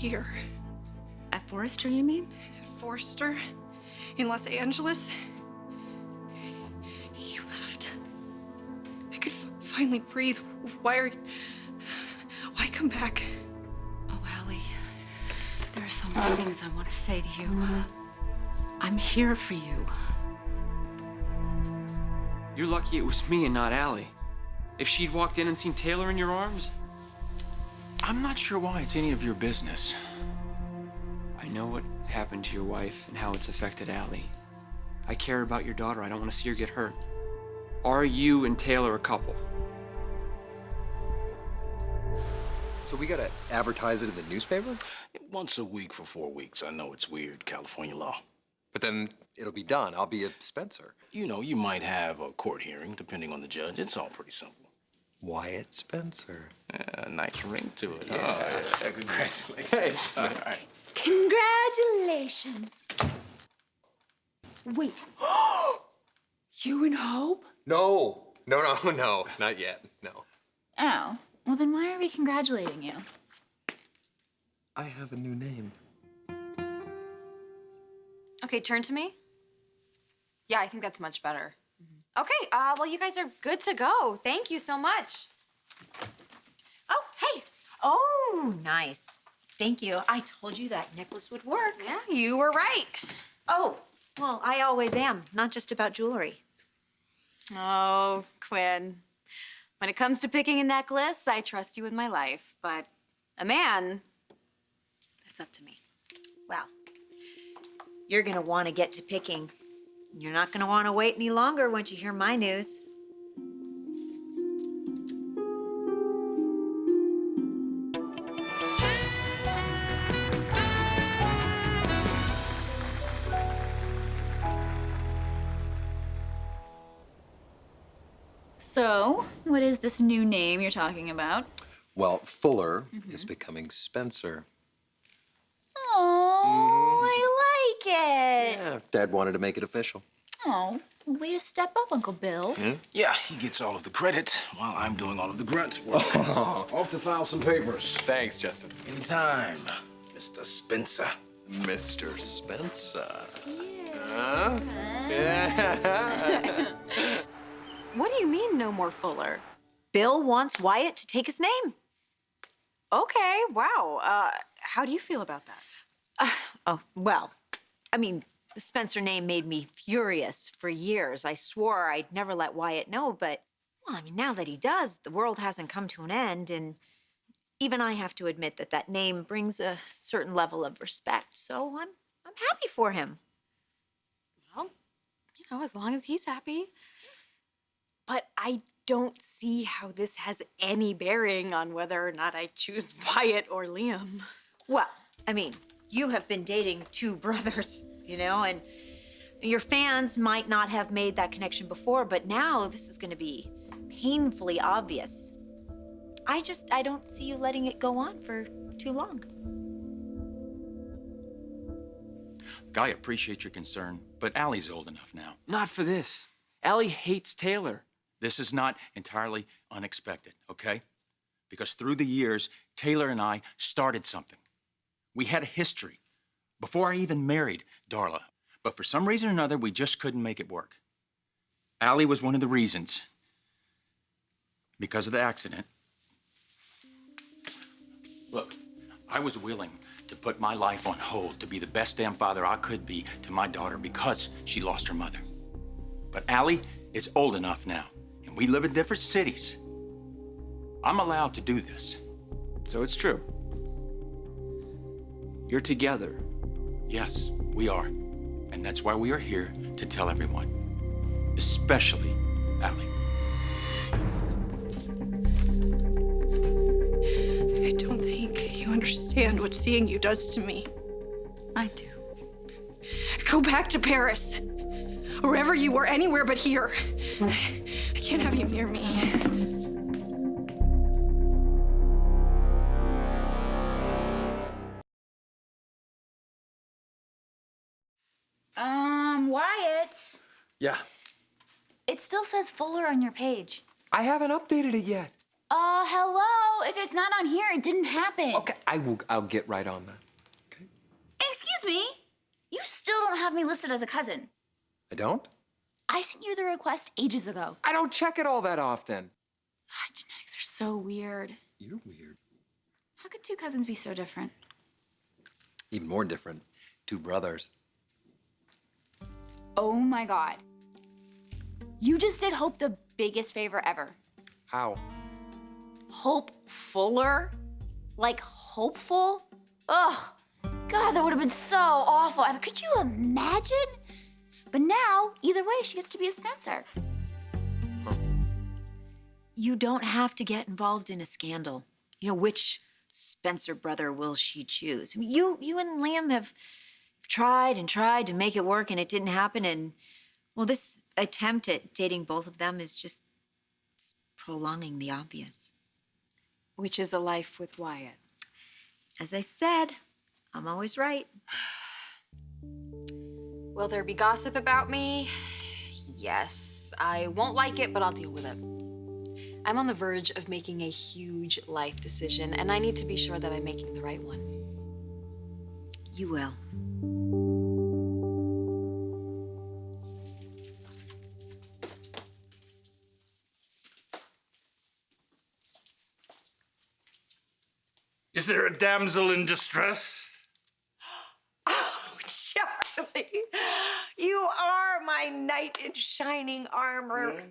here. At Forrester, you mean? At Forrester, in Los Angeles. You left. I could finally breathe. Why come back? Oh, Aly, there are so many things I want to say to you. I'm here for you. You're lucky it was me and not Aly. If she'd walked in and seen Taylor in your arms... I'm not sure why it's any of your business. I know what happened to your wife and how it's affected Aly. I care about your daughter. I don't want to see her get hurt. Are you and Taylor a couple? So we gotta advertise it in the newspaper? Once a week for 4 weeks. I know it's weird, California law. But then it'll be done. I'll be at Spencer. You know, you might have a court hearing, depending on the judge. It's all pretty simple. Wyatt Spencer. Yeah, nice ring to it. Yeah. Oh, yeah. Congratulations. Hey, All right. Congratulations. Wait. You and Hope? No, not yet, no. Oh, well then why are we congratulating you? I have a new name. Okay, turn to me. Yeah, I think that's much better. Okay, well, you guys are good to go. Thank you so much. Oh, hey. Oh, nice. Thank you. I told you that necklace would work. Yeah, you were right. Oh, well, I always am, not just about jewelry. Oh, Quinn. When it comes to picking a necklace, I trust you with my life. But a man, that's up to me. Well, you're gonna want to get to picking. You're not gonna want to wait any longer once you hear my news. So, what is this new name you're talking about? Well, Fuller is becoming Spencer. Oh, I like it. Yeah, Dad wanted to make it official. Oh, way to step up, Uncle Bill. Yeah, he gets all of the credit while I'm doing all of the grunt work. Off to file some papers. Thanks, Justin. Anytime, Mr. Spencer. Mr. Spencer. What do you mean, no more Fuller? Bill wants Wyatt to take his name. Okay, wow. How do you feel about that? Oh, well, I mean, the Spencer name made me furious for years. I swore I'd never let Wyatt know, but, well, I mean, now that he does, the world hasn't come to an end, and even I have to admit that that name brings a certain level of respect, so I'm happy for him. Well, you know, as long as he's happy. But I don't see how this has any bearing on whether or not I choose Wyatt or Liam. Well, I mean, you have been dating two brothers, you know, and your fans might not have made that connection before, but now this is going to be painfully obvious. I don't see you letting it go on for too long. Look, I appreciate your concern, but Aly's old enough now. Not for this. Aly hates Taylor. This is not entirely unexpected, okay? Because through the years, Taylor and I started something. We had a history before I even married Darla. But for some reason or another, we just couldn't make it work. Aly was one of the reasons. Because of the accident. Look, I was willing to put my life on hold to be the best damn father I could be to my daughter because she lost her mother. But Aly is old enough now, and we live in different cities. I'm allowed to do this. So it's true. You're together. Yes, we are. And that's why we are here to tell everyone, especially Aly. I don't think you understand what seeing you does to me. I do. Go back to Paris. Wherever you were, anywhere but here. I can't have you near me. Wyatt. Yeah, It still says Fuller on your page. I haven't updated it yet. Hello? If it's not on here, it didn't happen. Okay, I'll get right on that. Okay. Excuse me? You still don't have me listed as a cousin. I don't? I sent you the request ages ago. I don't check it all that often. Genetics are so weird. You're weird. How could two cousins be so different? Even more different. Two brothers. Oh my God. You just did Hope the biggest favor ever. How? Hope Fuller? Like hopeful? Ugh. God, that would have been so awful. I mean, could you imagine? But now, either way, she gets to be a Spencer. You don't have to get involved in a scandal. You know, which Spencer brother will she choose? I mean, you and Liam have tried and tried to make it work, and it didn't happen. And, well, this attempt at dating both of them is just prolonging the obvious. Which is a life with Wyatt. As I said, I'm always right. Will there be gossip about me? Yes. I won't like it, but I'll deal with it. I'm on the verge of making a huge life decision, and I need to be sure that I'm making the right one. You will. Is there a damsel in distress? Oh, Charlie, you are my knight in shining armor.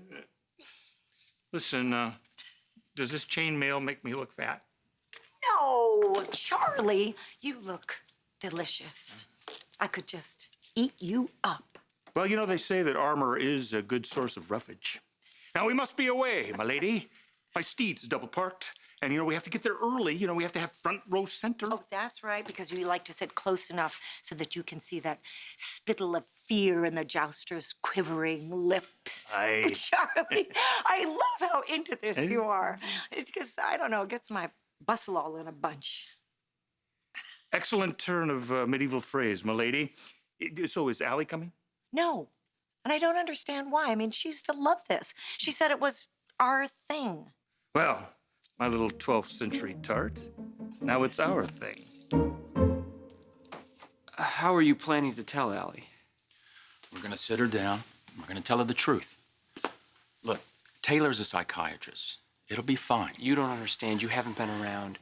Listen, does this chainmail make me look fat? No, Charlie, you look delicious. I could just eat you up. Well, you know, they say that armor is a good source of roughage. Now, we must be away, my lady. My steed's double parked. And, you know, we have to get there early. You know, we have to have front row center. Oh, that's right, because you like to sit close enough so that you can see that spittle of fear in the jouster's quivering lips. Aye. Charlie, I love how into this you are. It's just, I don't know, it gets my bustle all in a bunch. Excellent turn of medieval phrase, my lady. So is Aly coming? No, and I don't understand why. I mean, she used to love this. She said it was our thing. Well, my little 12th century tart. Now it's our thing. How are you planning to tell Aly? We're gonna sit her down. We're gonna tell her the truth. Look, Taylor's a psychiatrist. It'll be fine. You don't understand. You haven't been around.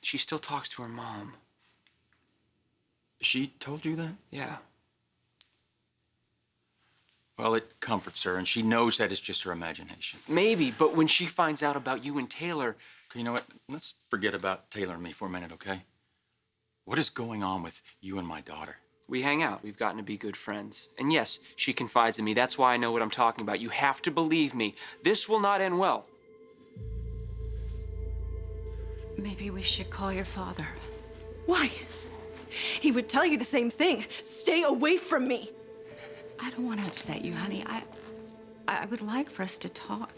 She still talks to her mom. She told you that? Yeah. Well, it comforts her, and she knows that it's just her imagination. Maybe, but when she finds out about you and Taylor... You know what? Let's forget about Taylor and me for a minute, okay? What is going on with you and my daughter? We hang out. We've gotten to be good friends. And yes, she confides in me. That's why I know what I'm talking about. You have to believe me. This will not end well. Maybe we should call your father. Why? He would tell you the same thing. Stay away from me. I don't want to upset you, honey. I would like for us to talk.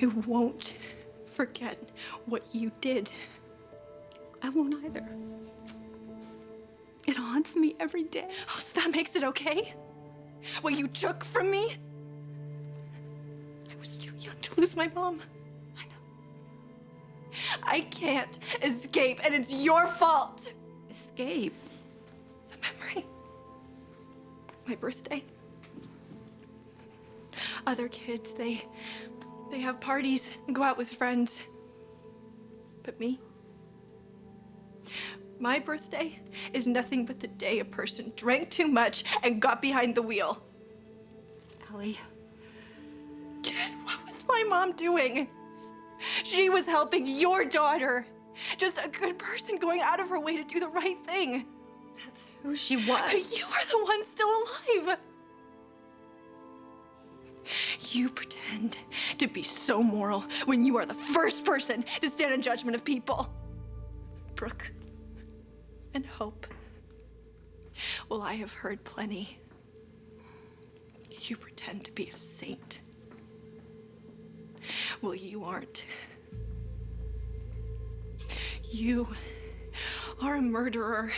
I won't forget what you did. I won't either. It haunts me every day. Oh, so that makes it okay? What you took from me? I was too young to lose my mom. I know. I can't escape, and it's your fault. Escape? The memory. My birthday. Other kids, they have parties and go out with friends. But me? My birthday is nothing but the day a person drank too much and got behind the wheel. Aly. Kid, what was my mom doing? She was helping your daughter. Just a good person going out of her way to do the right thing. That's who she was. But you are the one still alive. You pretend to be so moral when you are the first person to stand in judgment of people. Brooke and Hope. Well, I have heard plenty. You pretend to be a saint. Well, you aren't. You are a murderer.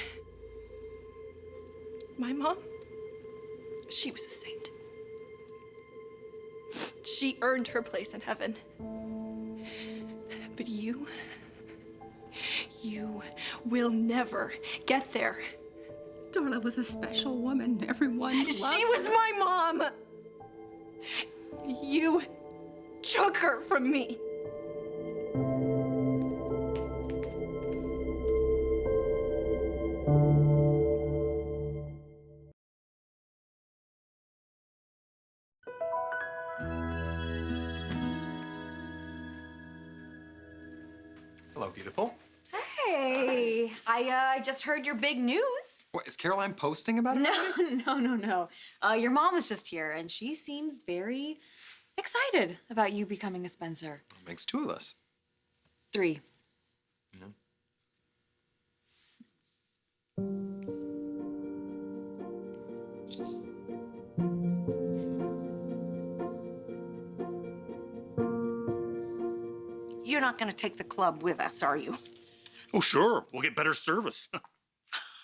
My mom, she was a saint. She earned her place in heaven. But you will never get there. Darla was a special woman. Everyone loved She was my mom. You took her from me. Hello, beautiful. Hey, I just heard your big news. What, is Caroline posting about it? No. Your mom was just here, and she seems very excited about you becoming a Spencer. It makes two of us. 3. Yeah. You're not going to take the club with us, are you? Oh, sure. We'll get better service.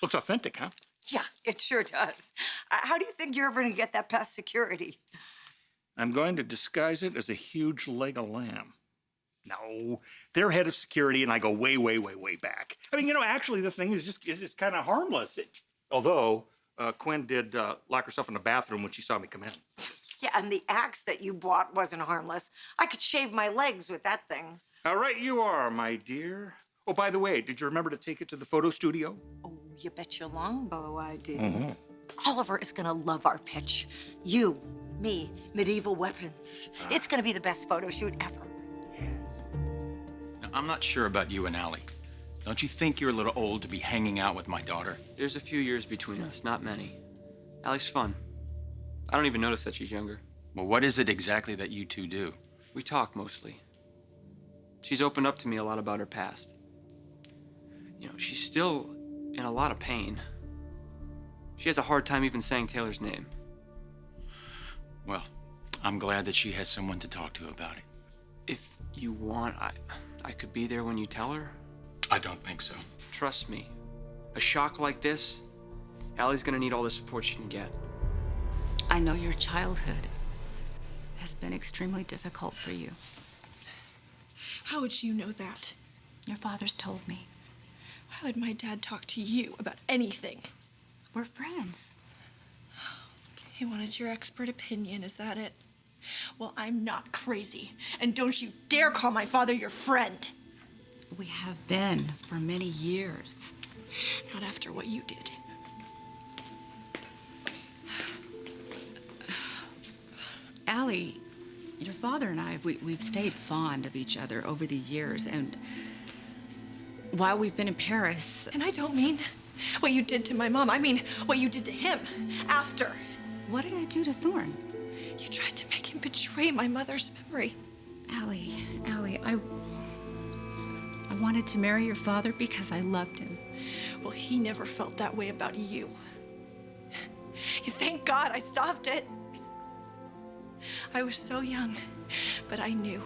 Looks authentic, huh? Yeah, it sure does. How do you think you're ever going to get that past security? I'm going to disguise it as a huge leg of lamb. No, they're head of security, and I go way, way, way, way back. I mean, actually, the thing is just kind of harmless. Although Quinn did lock herself in the bathroom when she saw me come in. Yeah, and the axe that you bought wasn't harmless. I could shave my legs with that thing. All right, you are, my dear. Oh, by the way, did you remember to take it to the photo studio? Oh, you bet your long bow I did. Oliver is gonna love our pitch. You, me, medieval weapons. It's gonna be the best photo shoot ever. Now, I'm not sure about you and Aly. Don't you think you're a little old to be hanging out with my daughter? There's a few years between us, not many. Ally's fun. I don't even notice that she's younger. Well, what is it exactly that you two do? We talk mostly. She's opened up to me a lot about her past. She's still in a lot of pain. She has a hard time even saying Taylor's name. Well, I'm glad that she has someone to talk to about it. If you want, I could be there when you tell her. I don't think so. Trust me, a shock like this, Ally's gonna need all the support she can get. I know your childhood has been extremely difficult for you. How would you know that? Your father's told me. Why would my dad talk to you about anything? We're friends. He wanted your expert opinion, is that it? Well, I'm not crazy, and don't you dare call my father your friend. We have been for many years. Not after what you did. Aly, your father and I, we've stayed fond of each other over the years, and while we've been in Paris... And I don't mean what you did to my mom. I mean what you did to him after. What did I do to Thorne? You tried to make him betray my mother's memory. Aly, I wanted to marry your father because I loved him. Well, he never felt that way about you. Thank God I stopped it. I was so young, but I knew.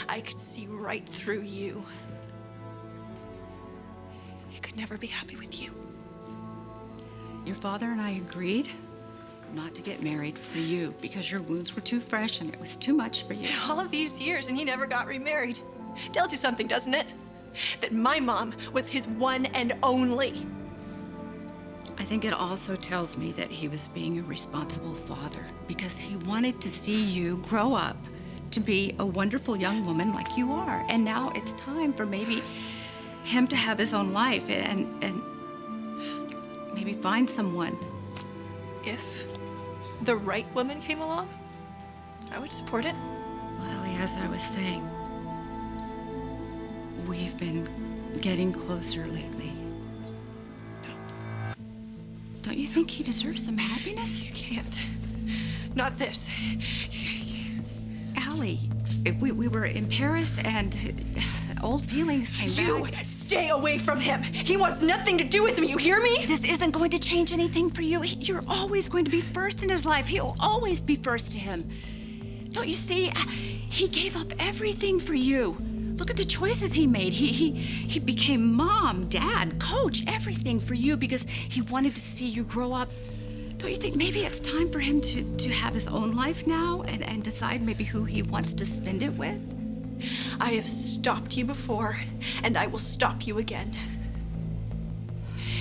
I could see right through you. He could never be happy with you. Your father and I agreed not to get married for you because your wounds were too fresh and it was too much for you. All of these years and he never got remarried. Tells you something, doesn't it? That my mom was his one and only. I think it also tells me that he was being a responsible father because he wanted to see you grow up to be a wonderful young woman like you are. And now it's time for maybe him to have his own life and maybe find someone. If the right woman came along, I would support it. Well, as I was saying, we've been getting closer lately. No. Don't you think he deserves some happiness? You can't. Not this. Aly, we were in Paris and old feelings came You back. stay away from him. He wants nothing to do with me, you hear me? This isn't going to change anything for you. You're always going to be first in his life. He'll always be first to him. Don't you see? He gave up everything for you. Look at the choices he made. He became mom, dad, coach, everything for you because he wanted to see you grow up. Don't you think maybe it's time for him to have his own life now and decide maybe who he wants to spend it with? I have stopped you before, and I will stop you again.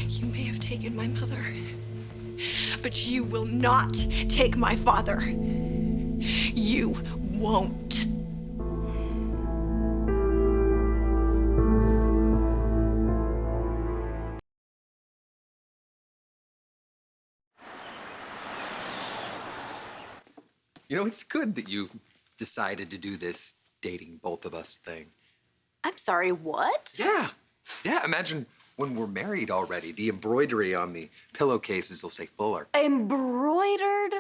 You may have taken my mother, but you will not take my father. You won't. You know, it's good that you decided to do this dating both of us thing. I'm sorry, what? Yeah. Yeah, imagine when we're married already. The embroidery on the pillowcases will say Fuller. Embroidered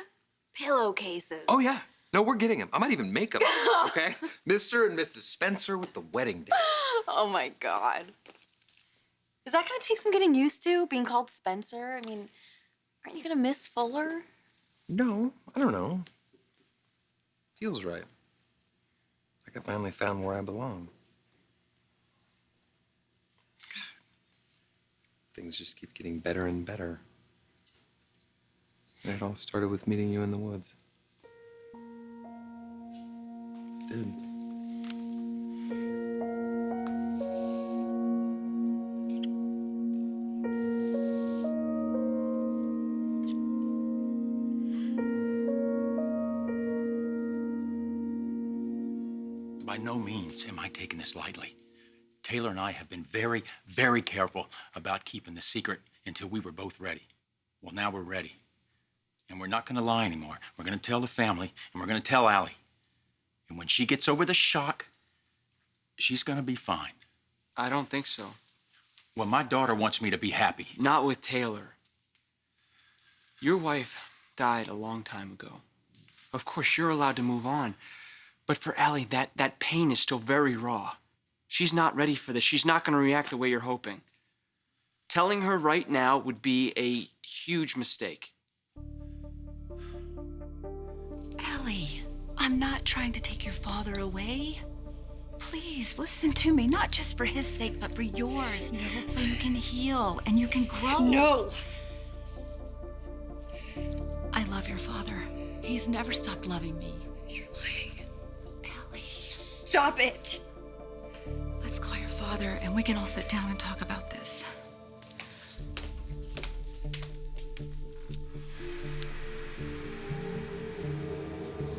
pillowcases. Oh, yeah. No, we're getting them. I might even make them, okay? Mr. and Mrs. Spencer with the wedding day. Oh my God. Is that gonna take some getting used to, being called Spencer? I mean, aren't you gonna miss Fuller? No, I don't know. Feels right. Like I finally found where I belong. Things just keep getting better and better. And it all started with meeting you in the woods. It did. By no means am I taking this lightly. Taylor and I have been very, very careful about keeping the secret until we were both ready. Well, now we're ready. And we're not going to lie anymore. We're going to tell the family, and we're going to tell Aly. And when she gets over the shock, she's going to be fine. I don't think so. Well, my daughter wants me to be happy. Not with Taylor. Your wife died a long time ago. Of course, you're allowed to move on. But for Aly, that pain is still very raw. She's not ready for this. She's not going to react the way you're hoping. Telling her right now would be a huge mistake. Aly, I'm not trying to take your father away. Please, listen to me, not just for his sake, but for yours. No. So you can heal and you can grow. No! I love your father. He's never stopped loving me. You're lying. Aly, Stop it! let's call your father and we can all sit down and talk about this.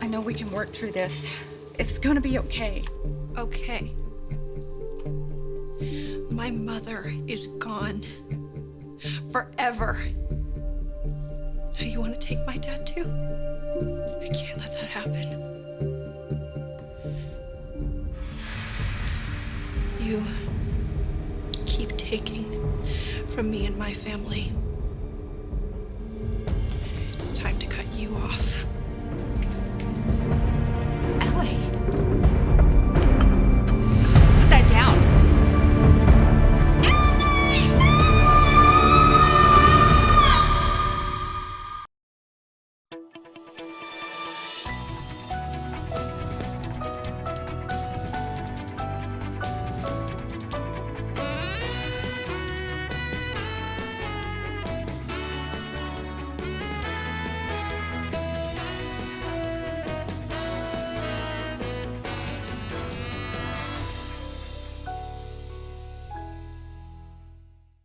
I know we can work through this. It's gonna be okay. Okay. My mother is gone. Forever. Now you want to take my dad too? I can't let that happen. You keep taking from me and my family. It's time to cut you off.